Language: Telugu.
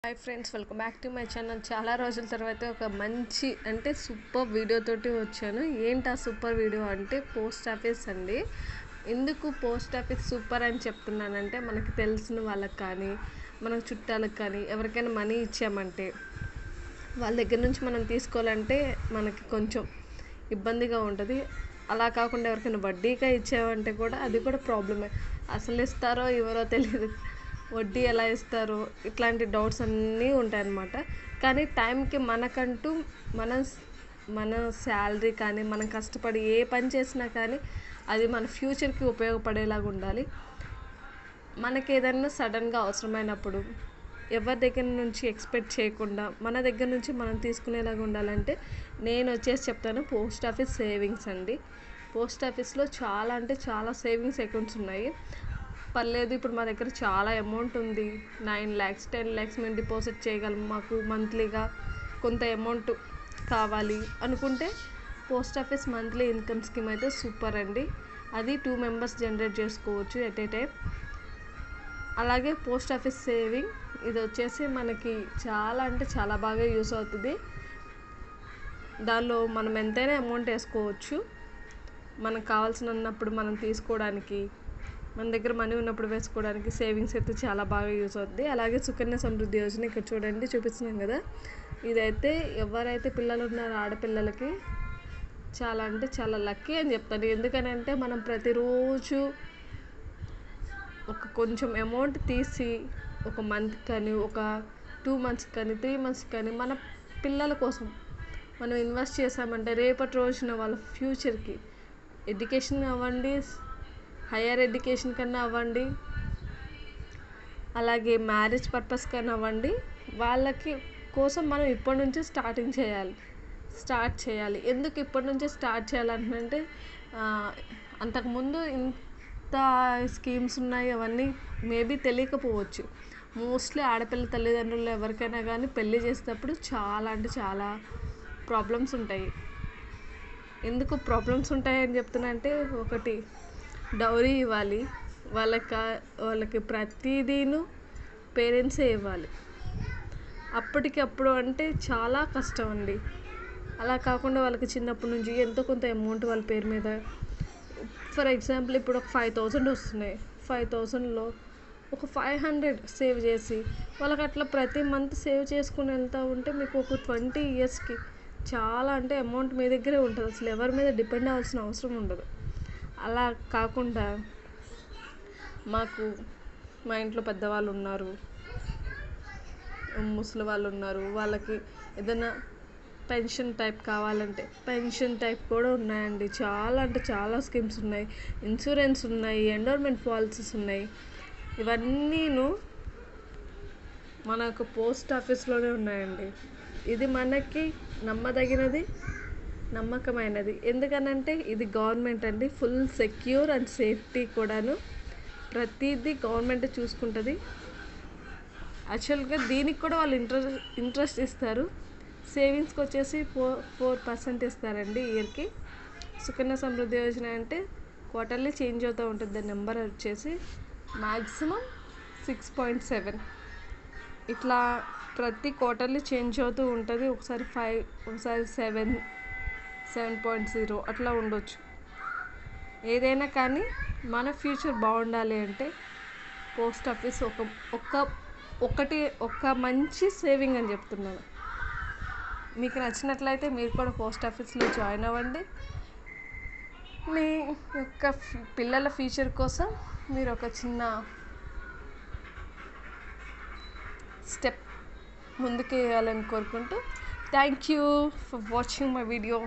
Hi friends, welcome back to my channel. చాలా రోజుల తర్వాత ఒక మంచి సూపర్ వీడియోతోటి వచ్చాను. ఏంటి ఆ సూపర్ వీడియో అంటే పోస్ట్ ఆఫీస్ అండి. ఎందుకు పోస్ట్ ఆఫీస్ సూపర్ అని చెప్తున్నానంటే, మనకి తెలిసిన వాళ్ళకి కానీ, మన చుట్టాలకు కానీ ఎవరికైనా మనీ ఇచ్చామంటే వాళ్ళ దగ్గర నుంచి మనం తీసుకోవాలంటే మనకి కొంచెం ఇబ్బందిగా ఉంటుంది. అలా కాకుండా ఎవరికైనా వడ్డీగా ఇచ్చామంటే కూడా అది కూడా ప్రాబ్లమే. అసలు ఇస్తారో ఎవరో తెలియదు, వడ్డీ ఎలా ఇస్తారో, ఇట్లాంటి డౌట్స్ అన్నీ ఉంటాయన్నమాట. కానీ టైంకి మనకంటూ మన శాలరీ కానీ, మనం కష్టపడి ఏ పని చేసినా కానీ అది మన ఫ్యూచర్కి ఉపయోగపడేలాగా ఉండాలి. మనకి ఏదైనా సడన్గా అవసరమైనప్పుడు ఎవరి దగ్గర నుంచి ఎక్స్పెక్ట్ చేయకుండా మన దగ్గర నుంచి మనం తీసుకునేలాగా ఉండాలంటే నేను వచ్చేసి చెప్తాను పోస్ట్ ఆఫీస్ సేవింగ్స్ అండి. పోస్ట్ ఆఫీస్లో చాలా అంటే చాలా సేవింగ్స్ అకౌంట్స్ ఉన్నాయి. పర్లేదు, ఇప్పుడు మా దగ్గర చాలా అమౌంట్ ఉంది, 9 lakhs 10 lakhs మేము డిపాజిట్ చేయగలం, మాకు మంత్లీగా కొంత అమౌంట్ కావాలి అనుకుంటే post office monthly income scheme అయితే సూపర్ అండి. అది 2 members జనరేట్ చేసుకోవచ్చు ఎట్ ఏ టైం. అలాగే పోస్ట్ ఆఫీస్ సేవింగ్ ఇది వచ్చేసి మనకి చాలా అంటే చాలా బాగా యూస్ అవుతుంది. దానిలో మనం ఎంతైనా అమౌంట్ వేసుకోవచ్చు. మనకు కావాల్సినప్పుడు మనం తీసుకోవడానికి, మన దగ్గర మనీ ఉన్నప్పుడు వేసుకోవడానికి సేవింగ్స్ అయితే చాలా బాగా యూజ్ అవుతుంది. అలాగే సుకన్య సమృద్ధి యోజన ఇక్కడ చూడండి చూపిస్తున్నాం కదా, ఇదైతే ఎవరైతే పిల్లలు ఉన్నారో ఆడపిల్లలకి చాలా అంటే చాలా లక్కీ అని చెప్తాను. ఎందుకనంటే మనం ప్రతిరోజు ఒక కొంచెం అమౌంట్ తీసి ఒక మంత్ కానీ, ఒక 2 months కానీ, 3 months కానీ మన పిల్లల కోసం మనం ఇన్వెస్ట్ చేసామంటే రేపటి రోజున వాళ్ళ ఫ్యూచర్కి ఎడ్యుకేషన్ అవ్వండి, హయ్యర్ ఎడ్యుకేషన్ కన్నా అవ్వండి, అలాగే మ్యారేజ్ పర్పస్ కన్నా అవ్వండి, వాళ్ళకి కోసం మనం ఇప్పటి నుంచే స్టార్ట్ చేయాలి. ఎందుకు ఇప్పటి నుంచే స్టార్ట్ చేయాలంటే అంతకుముందు ఇంత స్కీమ్స్ ఉన్నాయి, అవన్నీ మేబీ తెలియకపోవచ్చు. మోస్ట్లీ ఆడపిల్ల తల్లిదండ్రులు ఎవరికైనా కానీ పెళ్ళి చేసేటప్పుడు చాలా అంటే చాలా ప్రాబ్లమ్స్ ఉంటాయి. ఎందుకు ప్రాబ్లమ్స్ ఉంటాయని చెప్తున్నా అంటే, ఒకటి డౌరీ ఇవ్వాలి, వాళ్ళకి ప్రతిదీను పేరెంట్సే ఇవ్వాలి. అప్పటికప్పుడు అంటే చాలా కష్టం అండి. అలా కాకుండా వాళ్ళకి చిన్నప్పటి నుంచి ఎంతో కొంత అమౌంట్ వాళ్ళ పేరు మీద, ఫర్ ఎగ్జాంపుల్ ఇప్పుడు ఒక 5,000 వస్తున్నాయి, 5,000లో ఒక 500 సేవ్ చేసి వాళ్ళకి అట్లా ప్రతి మంత్ సేవ్ చేసుకుని వెళ్తూ ఉంటే మీకు ఒక 20 yearsకి చాలా అంటే అమౌంట్ మీ దగ్గరే ఉంటుంది. అసలు ఎవరి మీద డిపెండ్ అవ్వాల్సిన అవసరం ఉండదు. అలా కాకుండా మా ఇంట్లో పెద్దవాళ్ళు ఉన్నారు, ముసలి వాళ్ళు ఉన్నారు, వాళ్ళకి ఏదైనా పెన్షన్ టైప్ కావాలంటే పెన్షన్ టైప్ కూడా ఉన్నాయండి. చాలా అంటే చాలా స్కీమ్స్ ఉన్నాయి, ఇన్సూరెన్స్ ఉన్నాయి, ఎండోర్మెంట్ పాలసీస్ ఉన్నాయి. ఇవన్నీను మనకు పోస్ట్ ఆఫీస్లోనే ఉన్నాయండి. ఇది మనకి నమ్మదగినది, నమ్మకమైనది. ఎందుకనంటే ఇది గవర్నమెంట్ అండి, ఫుల్ సెక్యూర్ అండ్ సేఫ్టీ కూడాను. ప్రతిదీ గవర్నమెంట్ చూసుకుంటుంది. యాక్చువల్గా దీనికి కూడా వాళ్ళు ఇంట్రెస్ట్ ఇస్తారు. సేవింగ్స్కి వచ్చేసి 4% ఇస్తారండి ఇయర్కి. సుకన్య సమృద్ధి యోజన అంటే క్వార్టర్లీ చేంజ్ అవుతూ ఉంటుంది. దాని నెంబర్ వచ్చేసి మ్యాక్సిమం 6.7, ఇట్లా ప్రతి క్వార్టర్లీ చేంజ్ అవుతూ ఉంటుంది. ఒకసారి 5, ఒకసారి 7, 7.0 అట్లా ఉండొచ్చు. ఏదైనా కానీ మన ఫ్యూచర్ బాగుండాలి అంటే పోస్ట్ ఆఫీస్ ఒక మంచి సేవింగ్ అని చెప్తున్నాను. మీకు నచ్చినట్లయితే మీరు కూడా పోస్ట్ ఆఫీస్లో జాయిన్ అవ్వండి. మీ యొక్క పిల్లల ఫ్యూచర్ కోసం మీరు ఒక చిన్న స్టెప్ ముందుకు వేయాలని కోరుకుంటూ, thank you for watching my video.